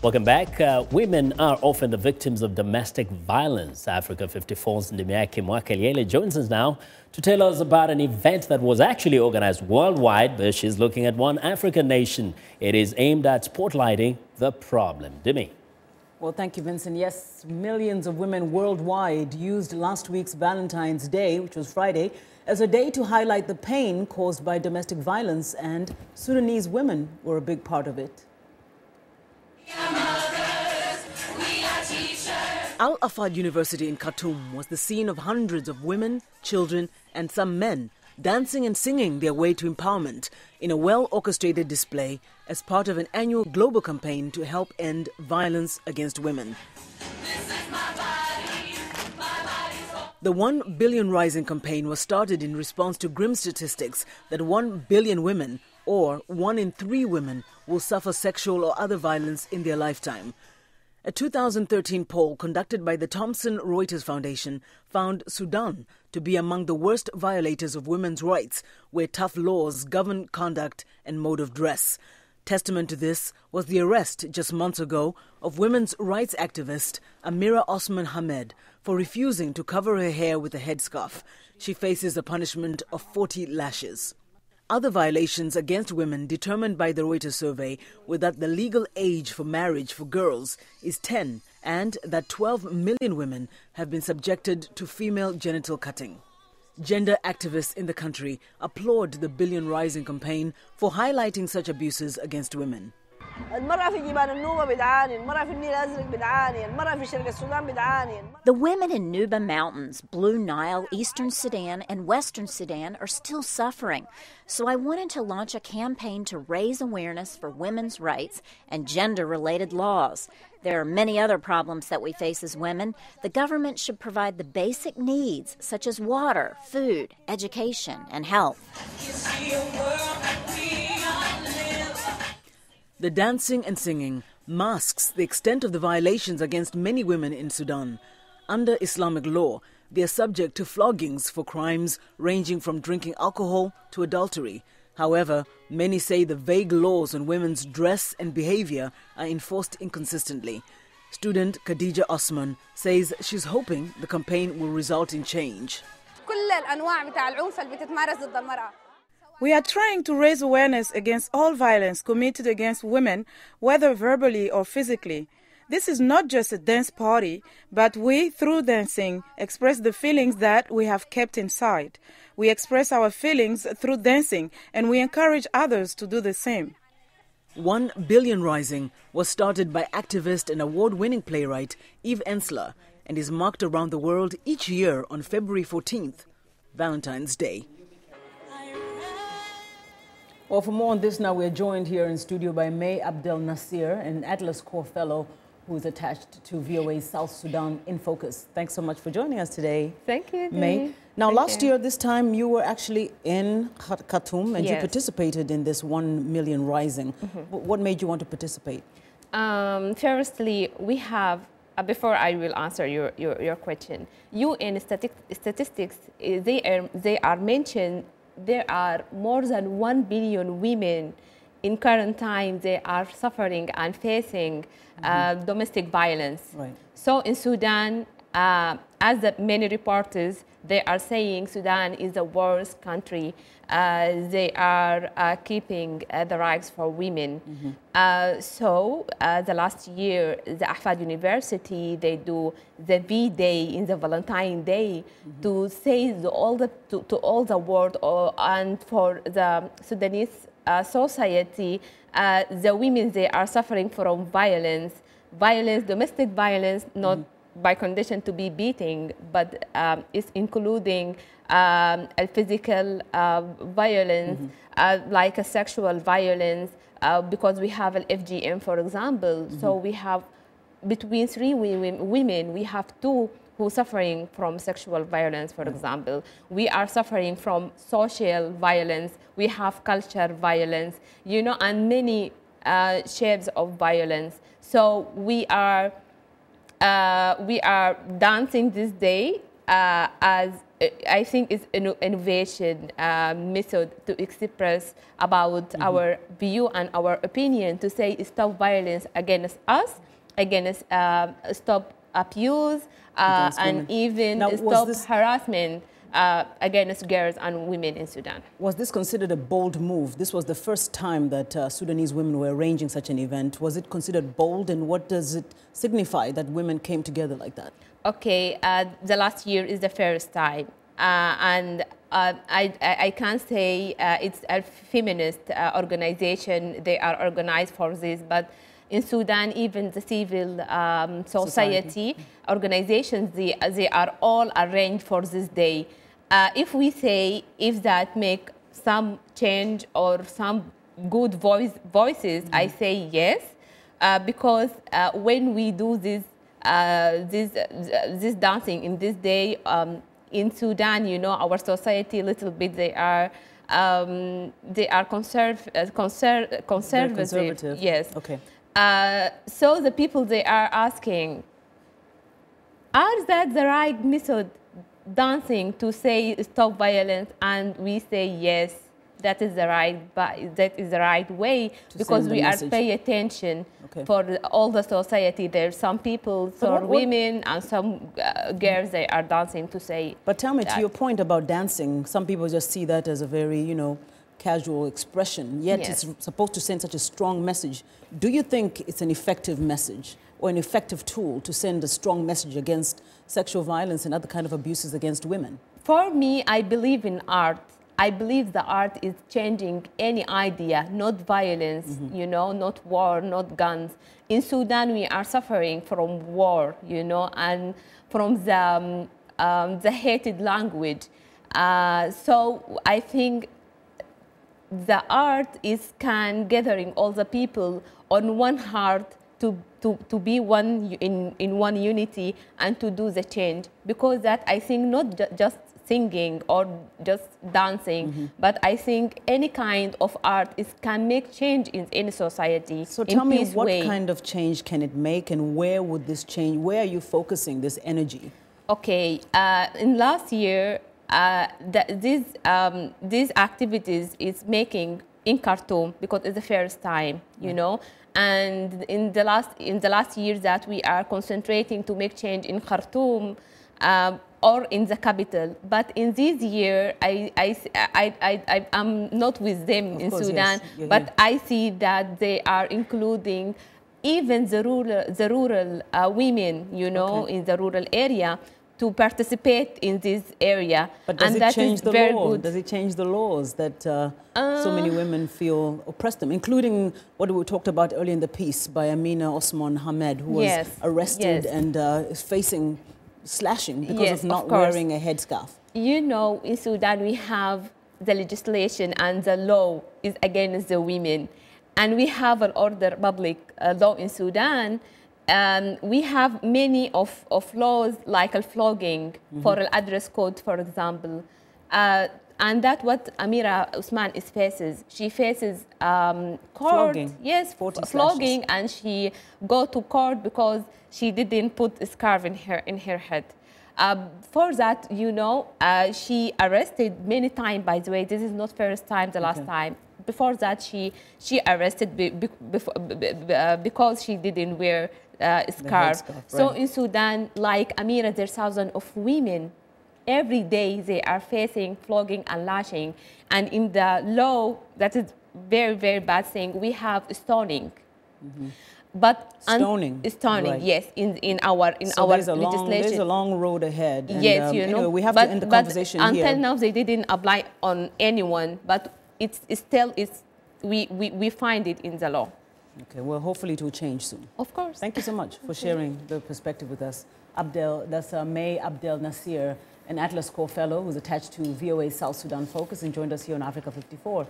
Welcome back. Women are often the victims of domestic violence. Africa 54's Ndimyake Mwakalyelye joins us now to tell us about an event that was actually organized worldwide, but she's looking at one African nation. It is aimed at spotlighting the problem. Dimi. Well, thank you, Vincent. Yes, millions of women worldwide used last week's Valentine's Day, which was Friday, as a day to highlight the pain caused by domestic violence, and Sudanese women were a big part of it. Al-Afad University in Khartoum was the scene of hundreds of women, children and some men dancing and singing their way to empowerment in a well-orchestrated display as part of an annual global campaign to help end violence against women. The 1 Billion Rising campaign was started in response to grim statistics that 1 billion women, or 1 in 3 women, will suffer sexual or other violence in their lifetime. A 2013 poll conducted by the Thomson Reuters Foundation found Sudan to be among the worst violators of women's rights, where tough laws govern conduct and mode of dress. Testament to this was the arrest just months ago of women's rights activist Amira Osman Hamed for refusing to cover her hair with a headscarf. She faces a punishment of 40 lashes. Other violations against women determined by the Reuters survey were that the legal age for marriage for girls is 10 and that 12 million women have been subjected to female genital cutting. Gender activists in the country applaud the Billion Rising campaign for highlighting such abuses against women. The women in Nuba Mountains, Blue Nile, Eastern Sudan, and Western Sudan are still suffering. So I wanted to launch a campaign to raise awareness for women's rights and gender-related laws. There are many other problems that we face as women. The government should provide the basic needs, such as water, food, education, and health. The dancing and singing masks the extent of the violations against many women in Sudan. Under Islamic law, they are subject to floggings for crimes ranging from drinking alcohol to adultery. However, many say the vague laws on women's dress and behavior are enforced inconsistently. Student Khadija Osman says she's hoping the campaign will result in change. We are trying to raise awareness against all violence committed against women, whether verbally or physically. This is not just a dance party, but we, through dancing, express the feelings that we have kept inside. We express our feelings through dancing, and we encourage others to do the same. 1 Billion Rising was started by activist and award-winning playwright Eve Ensler and is marked around the world each year on February 14th, Valentine's Day. Well, for more on this now, we're joined here in studio by May Abdel Nasir, an Atlas Corps Fellow who is attached to VOA's South Sudan in Focus. Thanks so much for joining us today. Thank you, May. Now, last year, this time, you were actually in Khartoum and you participated in this 1 Million Rising. What made you want to participate? Firstly, we have, before I will answer your question, UN statistics, they are mentioned. There are more than 1 billion women in current time. They are suffering and facing domestic violence. Right. So in Sudan, as many reporters, they are saying Sudan is the worst country. They are keeping the rights for women. So the last year, the Afad University, they do the V-Day in the Valentine Day to say to all the world and for the Sudanese society, the women, they are suffering from violence, domestic violence, not by condition to be beating, but it's including a physical violence, like a sexual violence, because we have an FGM, for example. So we have between 3 women, we have 2 who are suffering from sexual violence, for example. We are suffering from social violence. We have culture violence, you know, and many shapes of violence. So we are dancing this day as I think it's an innovation method to express about our view and our opinion, to say stop violence against us, against stop abuse, and even now, stop harassment against girls and women in Sudan. Was this considered a bold move? This was the first time that Sudanese women were arranging such an event. Was it considered bold, and what does it signify that women came together like that? Okay, the last year is the first time, and I can't say it's a feminist organization. They are organized for this, but in Sudan, even the civil society organizations, they are all arranged for this day. If we say, if that make some change or some good voices, I say yes, because when we do this dancing in this day in Sudan, you know, our society a little bit, they are conservative. Yes. Okay. So the people, they are asking, are that the right method, dancing, to say stop violence? And we say yes, that is the right way, because we are paying attention for all the society. There's some people, some women, and some girls, they are dancing to say. But tell me, to your point about dancing, some people just see that as a very, you know, casual expression, yet it's supposed to send such a strong message. Do you think it's an effective message or an effective tool to send a strong message against sexual violence and other kind of abuses against women? For me, I believe in art. I believe the art is changing any idea, not violence, you know, not war, not guns. In Sudan, we are suffering from war, you know, and from the hated language. So I think the art is gathering all the people on one heart to be one in one unity and to do the change. Because that, I think, not just singing or just dancing, but I think any kind of art can make change in any society. So tell me, what kind of change can it make, and where would this change, where are you focusing this energy? Okay, in last year, these activities is making in Khartoum, because it's the first time, you know, and in the last years that we are concentrating to make change in Khartoum or in the capital. But in this year, I'm not with them in Sudan, but I see that they are including even the rural women, you know, in the rural area, to participate in this area. But does it change the law? Does it change the laws that so many women feel oppress them, including what we talked about earlier in the piece by Amina Osman Hamed, who was arrested and is facing slashing because of not wearing a headscarf? You know, in Sudan, we have the legislation and the law is against the women. And we have an order public law in Sudan. We have many of laws, like a flogging for an address code, for example. And that's what Amira Usman faces. She faces court. Flogging. Yes, flogging, and she go to court because she didn't put a scarf in her head. For that, you know, she arrested many times, by the way. This is not first time, the last time. Before that, she arrested because she didn't wear a scarf. So in Sudan, like Amira, there's thousands of women. Every day they are facing flogging and lashing. And in the law, that is very, very bad thing. We have stoning. But stoning, yes, in our legislation. There's a long road ahead. And, yes, you know, anyway, we have to end the conversation here. Until now, they didn't apply on anyone, but it's still we find it in the law. Okay, well, hopefully it will change soon. Of course. Thank you so much for sharing the perspective with us. That's May Abdel Nasir, an Atlas Corps Fellow who's attached to VOA South Sudan Focus and joined us here on Africa 54.